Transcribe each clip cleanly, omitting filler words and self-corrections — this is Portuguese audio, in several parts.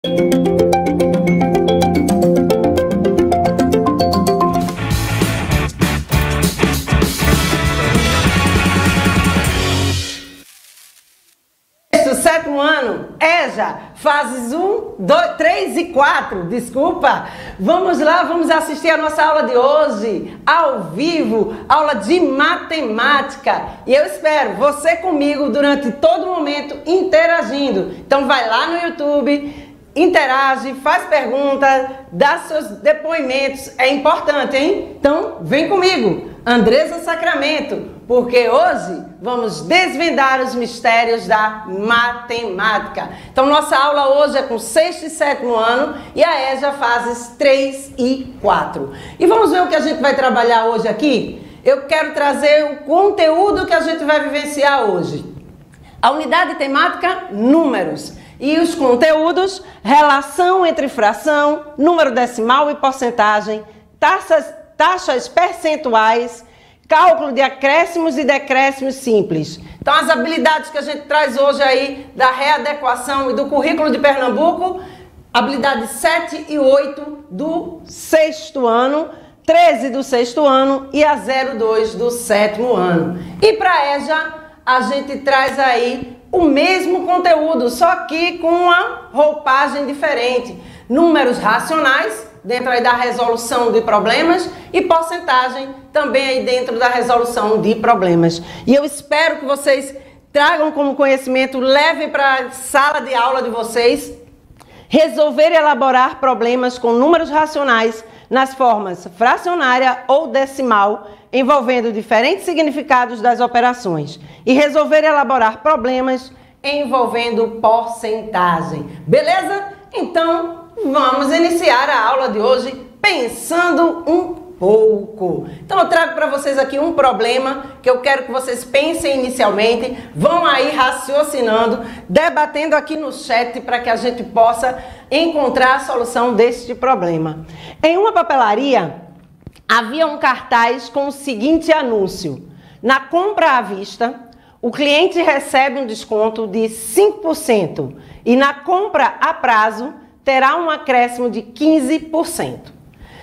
Sétimo ano, EJA, fases 1, 2, 3 e 4, desculpa. Vamos lá, vamos assistir a nossa aula de hoje, ao vivo, aula de matemática. E eu espero você comigo durante todo o momento interagindo. Então vai lá no YouTube, interage, faz perguntas, dá seus depoimentos, é importante, hein? Então vem comigo, Andressa Sacramento, porque hoje vamos desvendar os mistérios da matemática. Então nossa aula hoje é com 6º e 7º ano e a EJA fases 3 e 4. E vamos ver o que a gente vai trabalhar hoje aqui? Eu quero trazer o conteúdo que a gente vai vivenciar hoje. A unidade temática, números. E os conteúdos, relação entre fração, número decimal e porcentagem, taxas percentuais, cálculo de acréscimos e decréscimos simples. Então as habilidades que a gente traz hoje aí da readequação e do currículo de Pernambuco, habilidades 7 e 8 do 6º ano, 13 do 6º ano e a 02 do 7º ano. E para a EJA a gente traz aí o mesmo conteúdo, só que com uma roupagem diferente. Números racionais, dentro aí da resolução de problemas, e porcentagem também aí dentro da resolução de problemas. E eu espero que vocês tragam como conhecimento, levem para a sala de aula de vocês, resolver e elaborar problemas com números racionais nas formas fracionária ou decimal, envolvendo diferentes significados das operações, e resolver e elaborar problemas envolvendo porcentagem. Beleza? Então, vamos iniciar a aula de hoje pensando um pouco. Então eu trago para vocês aqui um problema que eu quero que vocês pensem inicialmente, vão aí raciocinando, debatendo aqui no chat para que a gente possa encontrar a solução deste problema. Em uma papelaria havia um cartaz com o seguinte anúncio: na compra à vista, o cliente recebe um desconto de 5% e na compra a prazo terá um acréscimo de 15%.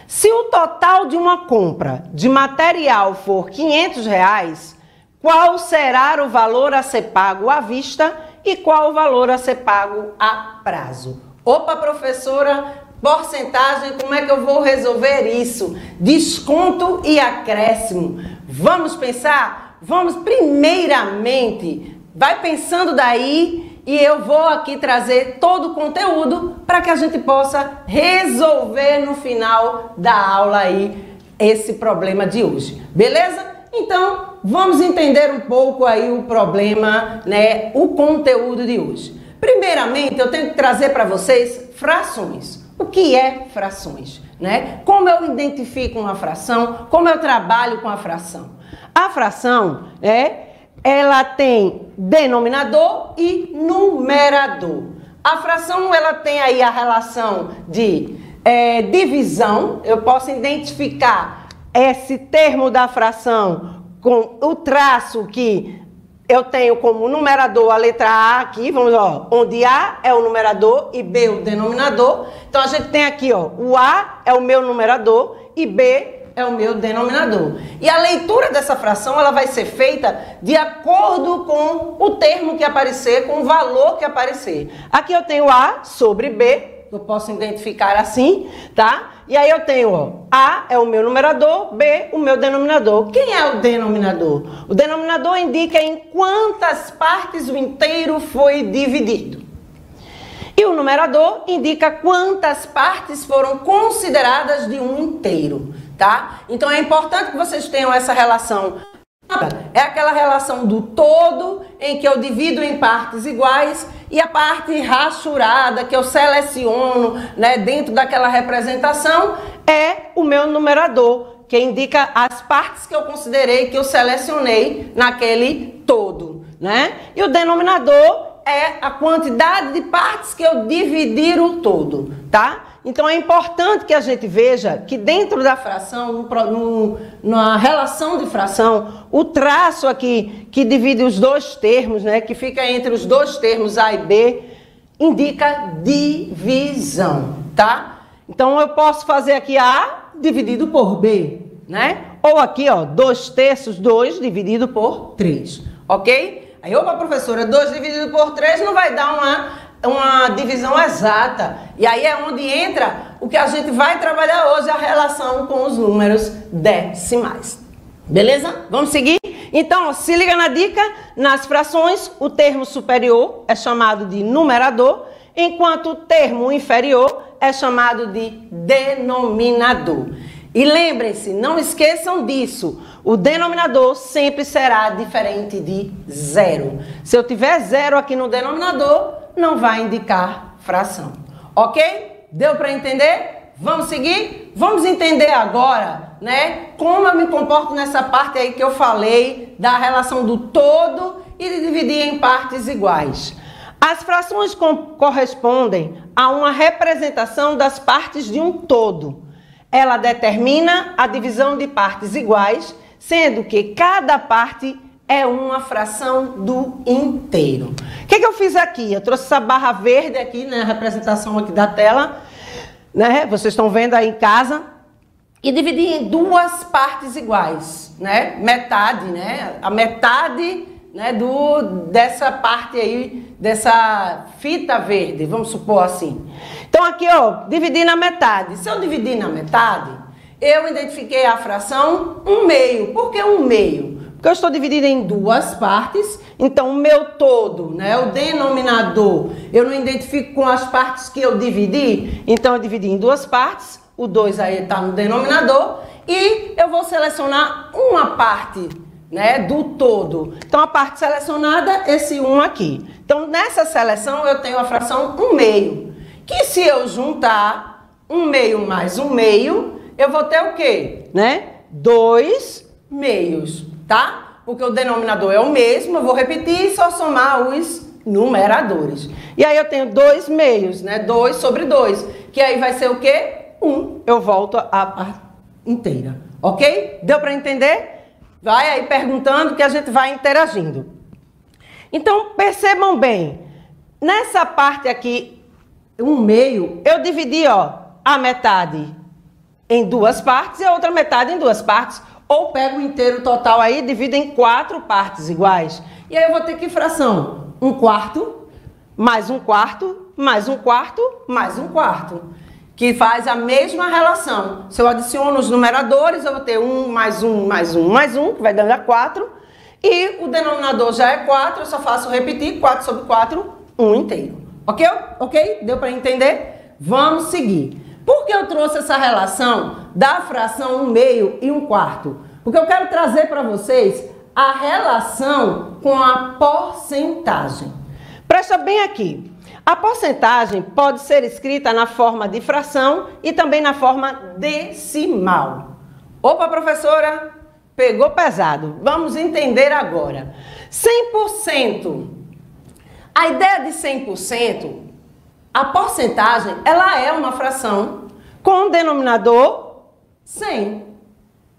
Se o total de uma compra de material for R$500, qual será o valor a ser pago à vista e qual o valor a ser pago a prazo? Opa, professora, porcentagem, como é que eu vou resolver isso? Desconto e acréscimo. Vamos pensar? Vamos primeiramente, vai pensando daí. E eu vou aqui trazer todo o conteúdo para que a gente possa resolver no final da aula aí esse problema de hoje. Beleza? Então, vamos entender um pouco aí o problema, né, o conteúdo de hoje. Primeiramente, eu tenho que trazer para vocês frações. O que é frações, né? Como eu identifico uma fração, como eu trabalho com a fração. A fração ela tem denominador e numerador. A fração, ela tem aí a relação de divisão. Eu posso identificar esse termo da fração com o traço que eu tenho como numerador a letra A aqui, vamos lá, onde A é o numerador e B o denominador. Então a gente tem aqui, ó, o A é o meu numerador e B é o meu denominador. E a leitura dessa fração, ela vai ser feita de acordo com o termo que aparecer, com o valor que aparecer. Aqui eu tenho A sobre B, eu posso identificar assim, tá? E aí eu tenho, ó, A é o meu numerador, B o meu denominador. Quem é o denominador? O denominador indica em quantas partes o inteiro foi dividido. E o numerador indica quantas partes foram consideradas de um inteiro. Tá? Então é importante que vocês tenham essa relação. É aquela relação do todo em que eu divido em partes iguais e a parte rachurada que eu seleciono, né, dentro daquela representação é o meu numerador, que indica as partes que eu considerei, que eu selecionei naquele todo, né? E o denominador é a quantidade de partes que eu dividir o todo, tá? Então é importante que a gente veja que dentro da fração, na relação de fração, o traço aqui que divide os dois termos, né, que fica entre os dois termos A e B, indica divisão, tá? Então, eu posso fazer aqui A dividido por B, né? Ou aqui, ó, 2/3, 2 dividido por 3, ok? Aí, opa, professora, 2 dividido por 3 não vai dar uma divisão exata. E aí é onde entra o que a gente vai trabalhar hoje, a relação com os números decimais. Beleza? Vamos seguir? Então, se liga na dica, nas frações, o termo superior é chamado de numerador, enquanto o termo inferior é chamado de denominador. E lembrem-se, não esqueçam disso, o denominador sempre será diferente de zero. Se eu tiver zero aqui no denominador, não vai indicar fração. Ok? Deu para entender? Vamos seguir? Vamos entender agora, né, como eu me comporto nessa parte aí que eu falei da relação do todo e de dividir em partes iguais. As frações correspondem a uma representação das partes de um todo. Ela determina a divisão de partes iguais, sendo que cada parte é uma fração do inteiro. O que eu fiz aqui? Eu trouxe essa barra verde aqui, né, a representação aqui da tela, né? Vocês estão vendo aí em casa. E dividi em duas partes iguais, né? Metade, né? A metade, né, dessa parte aí, dessa fita verde, vamos supor assim. Então aqui, ó, dividi na metade. Se eu dividir na metade, eu identifiquei a fração 1/2. Por que 1/2? Porque eu estou dividindo em duas partes, então o meu todo, né, o denominador, eu não identifico com as partes que eu dividi, então eu dividi em duas partes, o 2 aí está no denominador, e eu vou selecionar uma parte, né, do todo. Então a parte selecionada, esse 1 aqui. Então nessa seleção eu tenho a fração 1/2, que se eu juntar 1/2 mais 1/2, eu vou ter o quê? Né? 2/2. Tá? Porque o denominador é o mesmo, eu vou repetir e só somar os numeradores. E aí eu tenho 2/2, né? 2 sobre 2, que aí vai ser o quê? 1. Eu volto a parte inteira, ok? Deu para entender? Vai aí perguntando que a gente vai interagindo. Então, percebam bem, nessa parte aqui, 1/2, eu dividi, ó, a metade em duas partes e a outra metade em duas partes. Ou pego o inteiro total aí e divido em 4 partes iguais. E aí eu vou ter que fração? 1/4, mais 1/4, mais 1/4, mais 1/4. Que faz a mesma relação. Se eu adiciono os numeradores, eu vou ter 1 mais 1 mais 1 mais 1, que vai dar 4. E o denominador já é 4, eu só faço repetir, 4 sobre 4, 1 inteiro. Ok? Ok? Deu para entender? Vamos seguir. Por que eu trouxe essa relação da fração 1/2 e 1/4? Porque eu quero trazer para vocês a relação com a porcentagem. Presta bem aqui. A porcentagem pode ser escrita na forma de fração e também na forma decimal. Opa, professora, pegou pesado. Vamos entender agora. 100%. A ideia de 100%, a porcentagem, ela é uma fração com denominador 100,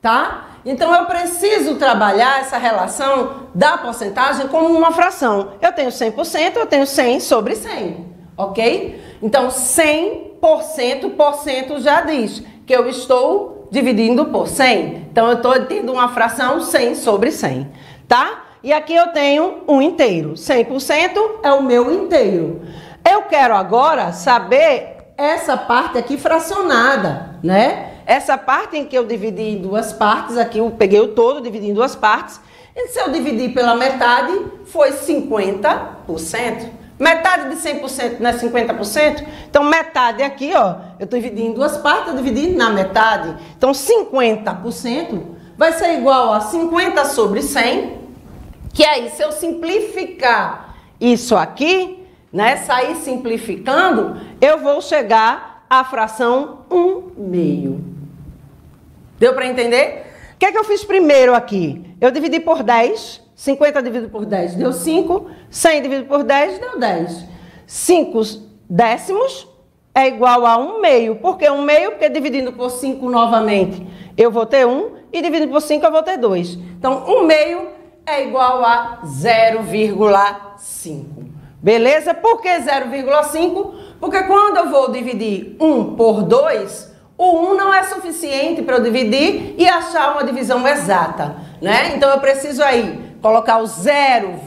tá? Então, eu preciso trabalhar essa relação da porcentagem como uma fração. Eu tenho 100%, eu tenho 100 sobre 100, ok? Então, 100%, porcento já diz que eu estou dividindo por 100. Então, eu estou tendo uma fração 100 sobre 100, tá? E aqui eu tenho um inteiro. 100% é o meu inteiro. Eu quero agora saber essa parte aqui fracionada, né? Essa parte em que eu dividi em duas partes, aqui eu peguei o todo, dividi em duas partes. E se eu dividir pela metade, foi 50%. Metade de 100% não é 50%? Então, metade aqui, ó, eu estou dividindo em duas partes, eu dividi na metade. Então, 50% vai ser igual a 50 sobre 100, que aí, se eu simplificar isso aqui, né, sair simplificando, eu vou chegar à fração 1/2. Deu para entender? O que é que eu fiz primeiro aqui? Eu dividi por 10, 50 dividido por 10 deu 5, 100 dividido por 10 deu 10. 5 décimos é igual a 1/2. Por que 1/2? Porque dividindo por 5 novamente eu vou ter 1 e dividindo por 5 eu vou ter 2. Então, 1/2 é igual a 0,5. Beleza? Por que 0,5? Porque quando eu vou dividir 1 por 2, o 1 não é suficiente para eu dividir e achar uma divisão exata, né? Então eu preciso aí colocar o 0,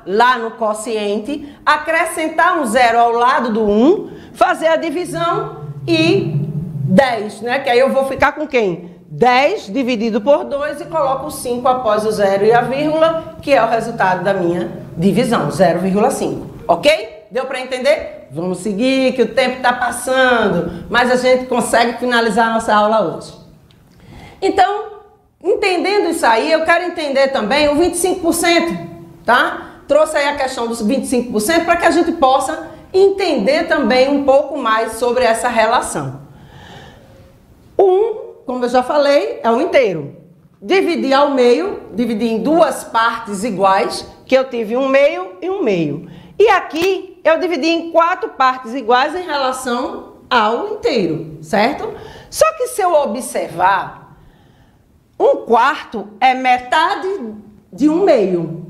lá no quociente, acrescentar um 0 ao lado do 1, fazer a divisão e 10, né? Que aí eu vou ficar com quem? 10 dividido por 2 e coloco o 5 após o 0 e a vírgula, que é o resultado da minha divisão, 0,5. Ok? Deu para entender? Vamos seguir, que o tempo está passando, mas a gente consegue finalizar a nossa aula hoje. Então, entendendo isso aí, eu quero entender também o 25%, tá? Trouxe aí a questão dos 25% para que a gente possa entender também um pouco mais sobre essa relação. Como eu já falei, é o inteiro. Dividir ao meio, dividir em duas partes iguais, que eu tive um meio e um meio. E aqui eu dividi em 4 partes iguais em relação ao inteiro, certo? Só que se eu observar, 1/4 é metade de um meio.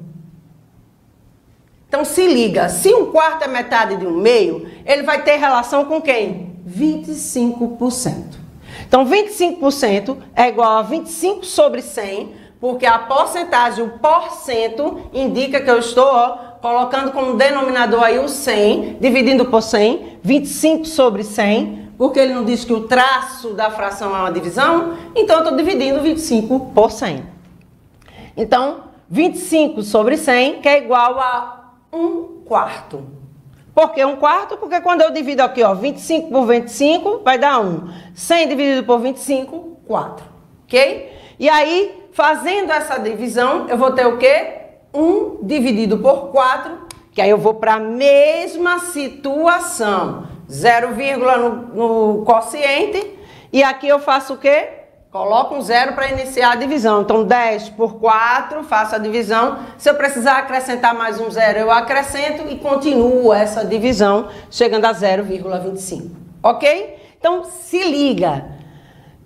Então se liga, se 1/4 é metade de um meio, ele vai ter relação com quem? 25%. Então, 25% é igual a 25 sobre 100, porque a porcentagem, o porcento, indica que eu estou colocando como denominador aí o 100, dividindo por 100, 25 sobre 100, porque ele não diz que o traço da fração é uma divisão, então eu estou dividindo 25 por 100. Então, 25 sobre 100, que é igual a 1/4. Por que 1/4? Porque quando eu divido aqui, ó, 25 por 25, vai dar 1. 100 dividido por 25, 4. Ok? E aí, fazendo essa divisão, eu vou ter o quê? 1 dividido por 4, que aí eu vou para a mesma situação. 0, no quociente. E aqui eu faço o quê? Coloco um 0 para iniciar a divisão. Então, 10 por 4, faço a divisão. Se eu precisar acrescentar mais um 0, eu acrescento e continuo essa divisão, chegando a 0,25. Ok? Então, se liga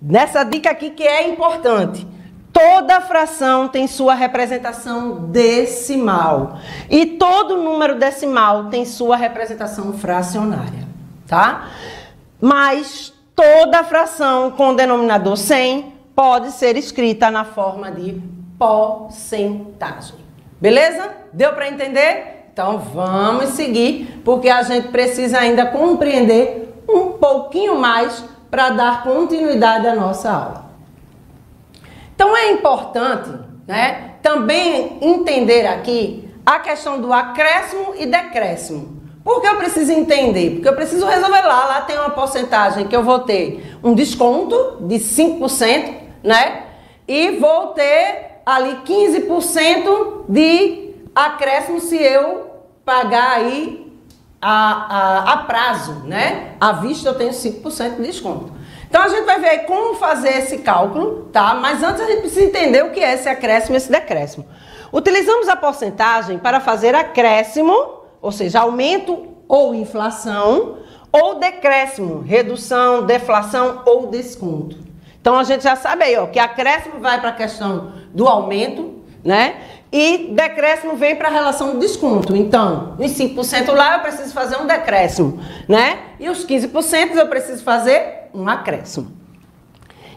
nessa dica aqui que é importante. Toda fração tem sua representação decimal. E todo número decimal tem sua representação fracionária. Tá? Mas toda fração com denominador 100 pode ser escrita na forma de porcentagem. Beleza? Deu para entender? Então vamos seguir, porque a gente precisa ainda compreender um pouquinho mais para dar continuidade à nossa aula. Então é importante, né, também entender aqui a questão do acréscimo e decréscimo. Por que eu preciso entender? Porque eu preciso resolver lá tem uma porcentagem que eu vou ter um desconto de 5%, né? E vou ter ali 15% de acréscimo se eu pagar aí a prazo, né? À vista eu tenho 5% de desconto. Então a gente vai ver como fazer esse cálculo, tá? Mas antes a gente precisa entender o que é esse acréscimo e esse decréscimo. Utilizamos a porcentagem para fazer acréscimo, ou seja, aumento ou inflação, ou decréscimo, redução, deflação ou desconto. Então, a gente já sabe aí, ó, que acréscimo vai para a questão do aumento, né? E decréscimo vem para a relação do desconto. Então, os 5% lá eu preciso fazer um decréscimo, né? E os 15% eu preciso fazer um acréscimo.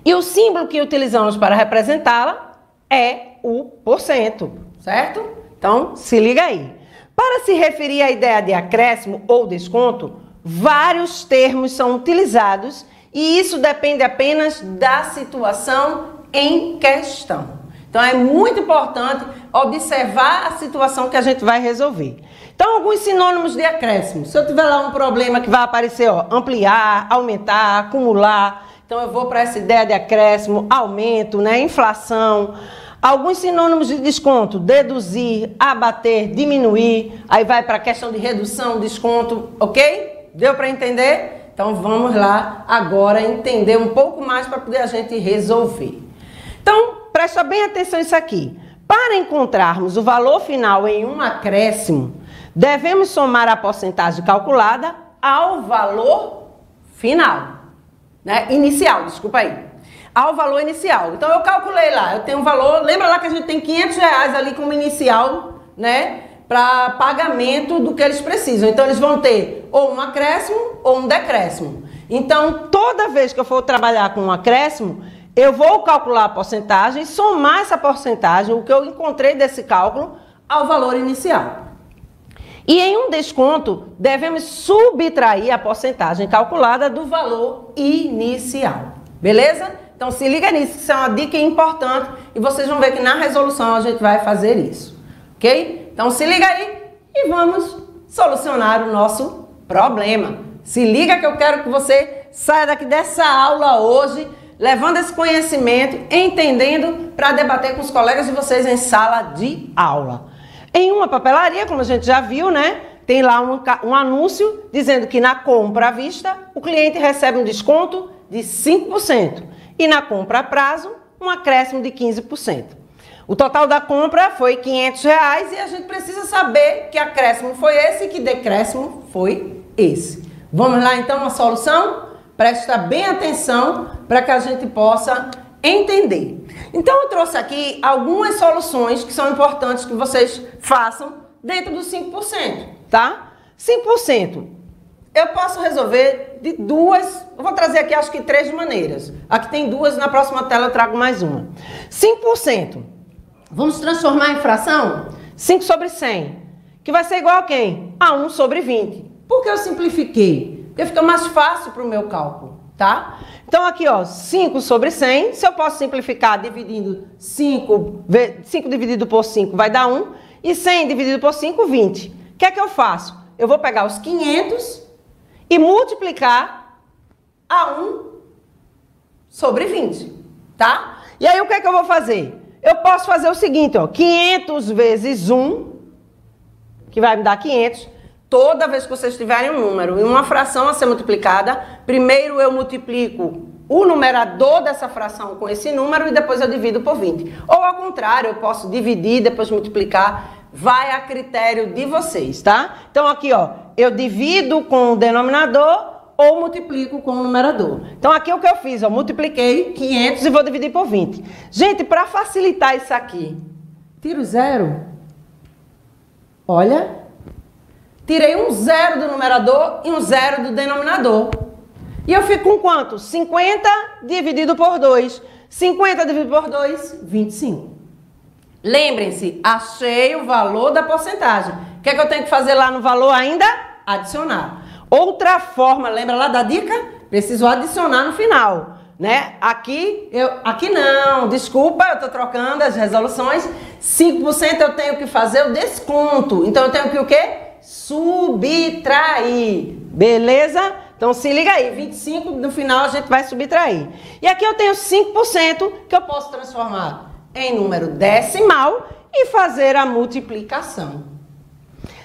E o símbolo que utilizamos para representá-la é o porcento, certo? Então, se liga aí. Para se referir à ideia de acréscimo ou desconto, vários termos são utilizados e isso depende apenas da situação em questão. Então, é muito importante observar a situação que a gente vai resolver. Então, alguns sinônimos de acréscimo. Se eu tiver lá um problema que vai aparecer, ó, ampliar, aumentar, acumular, então eu vou para essa ideia de acréscimo, aumento, né, inflação. Alguns sinônimos de desconto, deduzir, abater, diminuir, aí vai para a questão de redução, desconto, ok? Deu para entender? Então vamos lá agora entender um pouco mais para poder a gente resolver. Então, presta bem atenção nisso aqui. Para encontrarmos o valor final em um acréscimo, devemos somar a porcentagem calculada ao valor final, né? Inicial, desculpa aí. Ao valor inicial. Então, eu calculei lá, eu tenho um valor, lembra lá que a gente tem R$500 ali como inicial, né? para pagamento do que eles precisam. Então, eles vão ter ou um acréscimo ou um decréscimo. Então, toda vez que eu for trabalhar com um acréscimo, eu vou calcular a porcentagem, somar essa porcentagem, o que eu encontrei desse cálculo, ao valor inicial. E em um desconto, devemos subtrair a porcentagem calculada do valor inicial. Beleza? Então, se liga nisso, isso é uma dica importante e vocês vão ver que na resolução a gente vai fazer isso. Ok? Então, se liga aí e vamos solucionar o nosso problema. Se liga que eu quero que você saia daqui dessa aula hoje levando esse conhecimento, entendendo para debater com os colegas de vocês em sala de aula. Em uma papelaria, como a gente já viu, né? Tem lá um anúncio dizendo que na compra à vista, o cliente recebe um desconto de 5% e na compra a prazo, um acréscimo de 15%. O total da compra foi R$ 500 e a gente precisa saber que acréscimo foi esse e que decréscimo foi esse. Vamos lá então uma solução? Presta bem atenção para que a gente possa entender. Então eu trouxe aqui algumas soluções que são importantes que vocês façam dentro dos 5%, tá? 5%. Eu posso resolver de duas, eu vou trazer aqui acho que 3 maneiras. Aqui tem duas, na próxima tela eu trago mais uma. 5%. Vamos transformar em fração? 5 sobre 100, que vai ser igual a quem? A 1 sobre 20. Por que eu simplifiquei? Porque fica mais fácil para o meu cálculo, tá? Então aqui, ó, 5 sobre 100, se eu posso simplificar dividindo 5 dividido por 5 vai dar 1, e 100 dividido por 5, 20. O que é que eu faço? Eu vou pegar os 500 e multiplicar a 1 sobre 20, tá? E aí o que é que eu vou fazer? Eu posso fazer o seguinte, ó, 500 vezes 1, que vai me dar 500. Toda vez que vocês tiverem um número e uma fração a ser multiplicada, primeiro eu multiplico o numerador dessa fração com esse número e depois eu divido por 20. Ou ao contrário, eu posso dividir e depois multiplicar, vai a critério de vocês, tá? Então aqui, ó, eu divido com o denominador ou multiplico com o numerador. Então aqui o que eu fiz, ó, multipliquei 500 e vou dividir por 20. Gente, para facilitar isso aqui, tiro zero. Olha, tirei um zero do numerador e um zero do denominador. E eu fico com quanto? 50 dividido por 2. 50 dividido por 2, 25. Lembrem-se, achei o valor da porcentagem. O que é que eu tenho que fazer lá no valor ainda? Adicionar. Outra forma, lembra lá da dica? Preciso adicionar no final, né? Aqui não, desculpa, eu estou trocando as resoluções. 5% eu tenho que fazer o desconto. Então eu tenho que o quê? Subtrair, beleza? Então se liga aí, 25 no final a gente vai subtrair. E aqui eu tenho 5% que eu posso transformar em número decimal e fazer a multiplicação.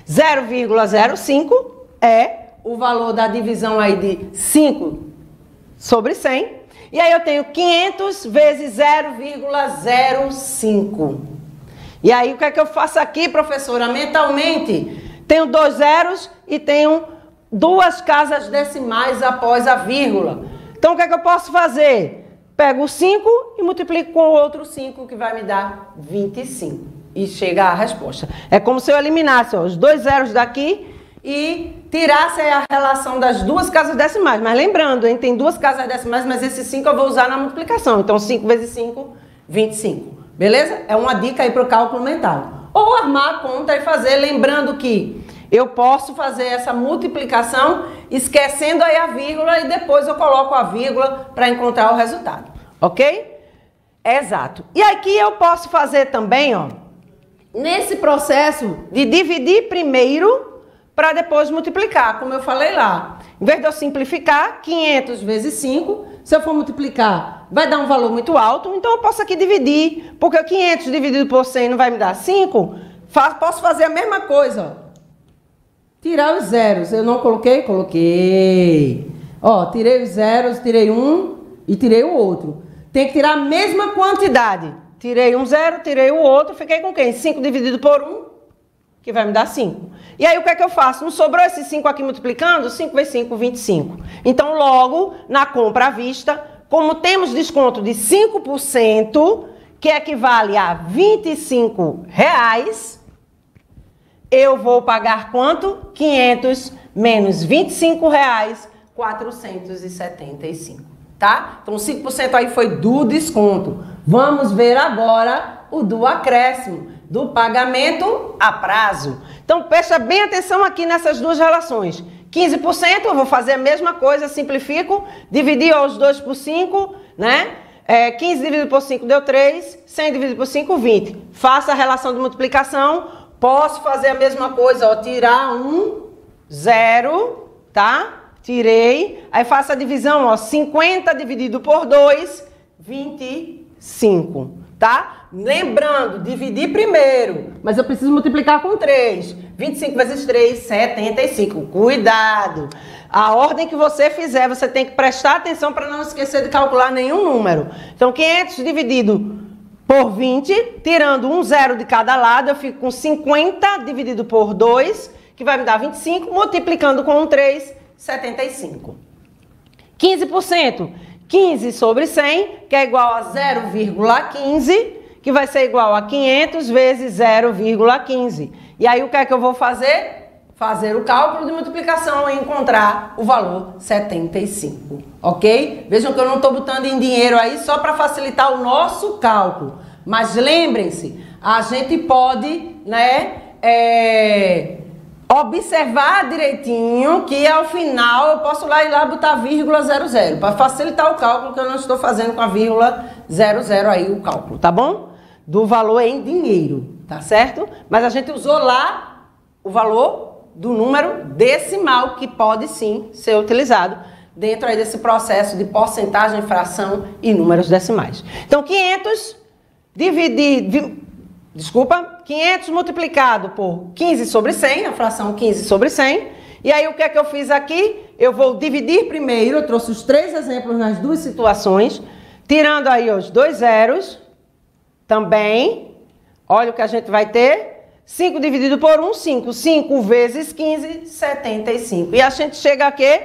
0,05 é o valor da divisão aí de 5 sobre 100. E aí eu tenho 500 vezes 0,05. E aí o que é que eu faço aqui, professora? Mentalmente, tenho 2 zeros e tenho 2 casas decimais após a vírgula. Então, o que é que eu posso fazer? Pego o 5 e multiplico com o outro 5, que vai me dar 25. E chega a resposta. É como se eu eliminasse, ó, os 2 zeros daqui e tirasse a relação das 2 casas decimais. Mas lembrando, hein, tem 2 casas decimais, mas esse 5 eu vou usar na multiplicação. Então, 5 vezes 5, 25. Beleza? É uma dica aí para o cálculo mental. Ou armar a conta e fazer, lembrando que eu posso fazer essa multiplicação esquecendo aí a vírgula e depois eu coloco a vírgula para encontrar o resultado, ok? Exato. E aqui eu posso fazer também, ó, nesse processo de dividir primeiro para depois multiplicar, como eu falei lá. Em vez de eu simplificar, 500 vezes 5, se eu for multiplicar, vai dar um valor muito alto, então eu posso aqui dividir, porque 500 dividido por 100 não vai me dar 5, posso fazer a mesma coisa, ó. Tirar os zeros, eu não coloquei? Coloquei. Ó, tirei os zeros, tirei um e tirei o outro. Tem que tirar a mesma quantidade. Tirei um zero, tirei o outro, fiquei com quem? 5 dividido por 1, que vai me dar 5. E aí o que é que eu faço? Não sobrou esse 5 aqui multiplicando? 5 vezes 5, 25. Então logo, na compra à vista, como temos desconto de 5%, que equivale a R$ 25, eu vou pagar quanto? 500 menos R$25, 475, tá? Então, 5% aí foi do desconto. Vamos ver agora o do acréscimo, do pagamento a prazo. Então, presta bem atenção aqui nessas duas relações. 15%, eu vou fazer a mesma coisa, simplifico, dividir os 2 por 5, né? 15 dividido por 5 deu 3, 100 dividido por 5, 20. Faça a relação de multiplicação, posso fazer a mesma coisa, ó, tirar 1, 0, tá? Tirei, aí faço a divisão, ó, 50 dividido por 2, 25, tá? Lembrando, dividir primeiro, mas eu preciso multiplicar com 3. 25 vezes 3, 75. Cuidado! A ordem que você fizer, você tem que prestar atenção para não esquecer de calcular nenhum número. Então, 500 dividido por 20, tirando um zero de cada lado, eu fico com 50 dividido por 2, que vai me dar 25, multiplicando com um 3, 75. 15%, 15 sobre 100, que é igual a 0,15, que vai ser igual a 500 vezes 0,15. E aí o que é que eu vou fazer? Fazer o cálculo de multiplicação e encontrar o valor 75, ok? Vejam que eu não estou botando em dinheiro aí só para facilitar o nosso cálculo. Mas lembrem-se, a gente pode, né, observar direitinho que ao final eu posso ir lá botar vírgula 00 para facilitar o cálculo, que eu não estou fazendo com a vírgula 00 aí o cálculo, tá bom? Do valor em dinheiro, tá certo? Mas a gente usou lá o valor do número decimal, que pode sim ser utilizado dentro aí desse processo de porcentagem, fração e números decimais. Então, 500 multiplicado por 15 sobre 100, a fração 15 sobre 100. E aí, o que é que eu fiz aqui? Eu vou dividir primeiro, eu trouxe os 3 exemplos nas duas situações, tirando aí os 2 zeros, também, olha o que a gente vai ter, 5 dividido por 1, 5. 5 vezes 15, 75. E a gente chega aqui,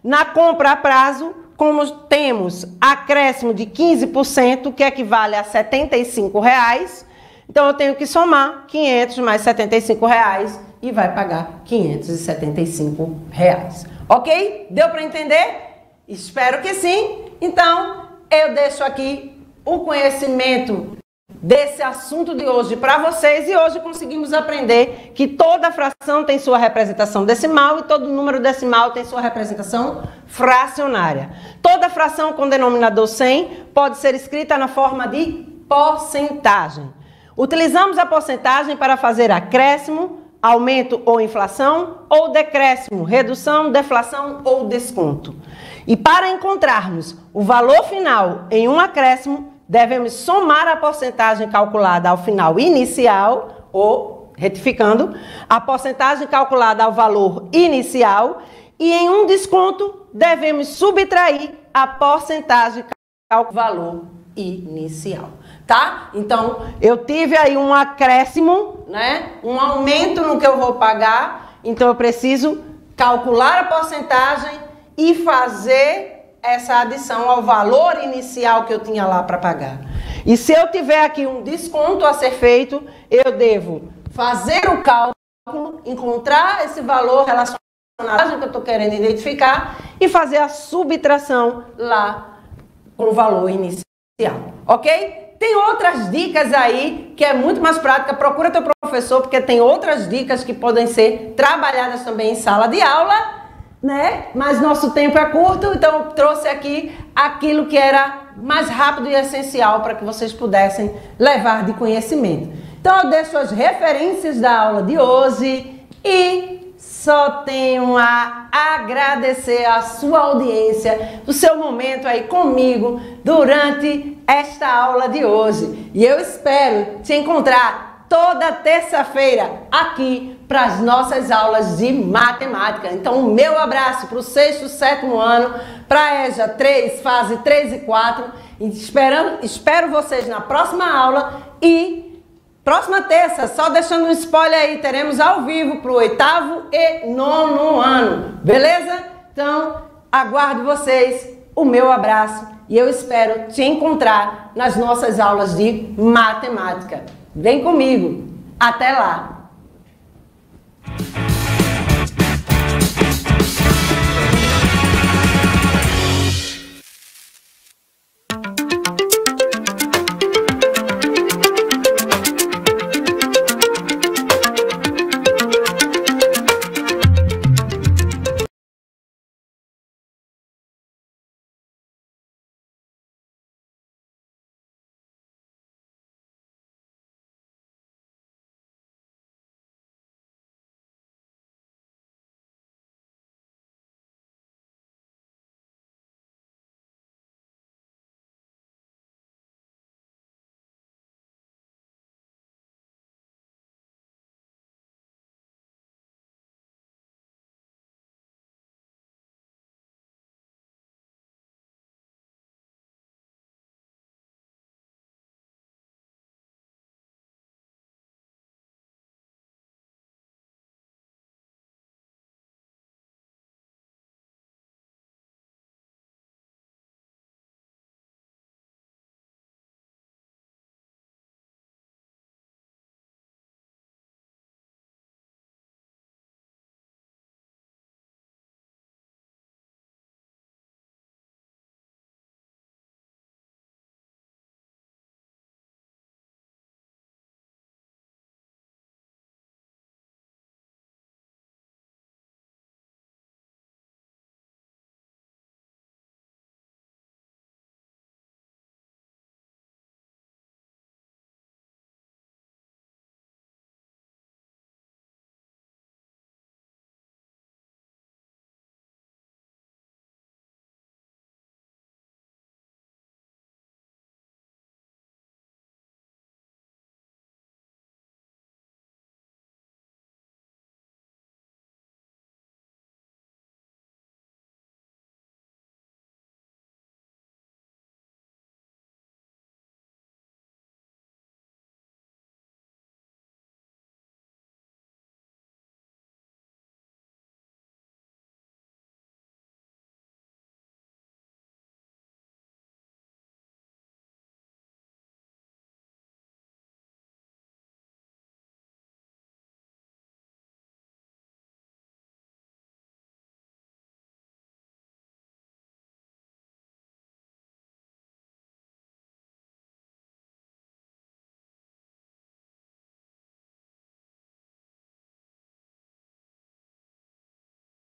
na compra a prazo, como temos acréscimo de 15%, que equivale a R$75, então eu tenho que somar 500 mais R$75 e vai pagar R$575. Ok? Deu para entender? Espero que sim. Então, eu deixo aqui o conhecimento desse assunto de hoje para vocês, e hoje conseguimos aprender que toda fração tem sua representação decimal e todo número decimal tem sua representação fracionária. Toda fração com denominador 100 pode ser escrita na forma de porcentagem. Utilizamos a porcentagem para fazer acréscimo, aumento ou inflação, ou decréscimo, redução, deflação ou desconto. E para encontrarmos o valor final em um acréscimo, devemos somar a porcentagem calculada ao final inicial, ou, retificando, a porcentagem calculada ao valor inicial, e em um desconto, devemos subtrair a porcentagem calculada ao valor inicial, tá? Então, eu tive aí um acréscimo, né? Um aumento no que eu vou pagar, então eu preciso calcular a porcentagem e fazer essa adição ao valor inicial que eu tinha lá para pagar. E se eu tiver aqui um desconto a ser feito, eu devo fazer o cálculo, encontrar esse valor relacionado que eu estou querendo identificar e fazer a subtração lá com o valor inicial, ok? Tem outras dicas aí que é muito mais prática, procura teu professor, porque tem outras dicas que podem ser trabalhadas também em sala de aula, né? Mas nosso tempo é curto, então eu trouxe aqui aquilo que era mais rápido e essencial para que vocês pudessem levar de conhecimento. Então eu deixo as referências da aula de hoje e só tenho a agradecer a sua audiência, o seu momento aí comigo durante esta aula de hoje. E eu espero te encontrar toda terça-feira aqui para as nossas aulas de matemática. Então, o meu abraço para o 6º, 7º ano, para a EJA 3, fase 3 e 4. E espero vocês na próxima aula e próxima terça, só deixando um spoiler aí, teremos ao vivo para o 8º e 9º ano. Beleza? Então, aguardo vocês, o meu abraço e eu espero te encontrar nas nossas aulas de matemática. Vem comigo. Até lá!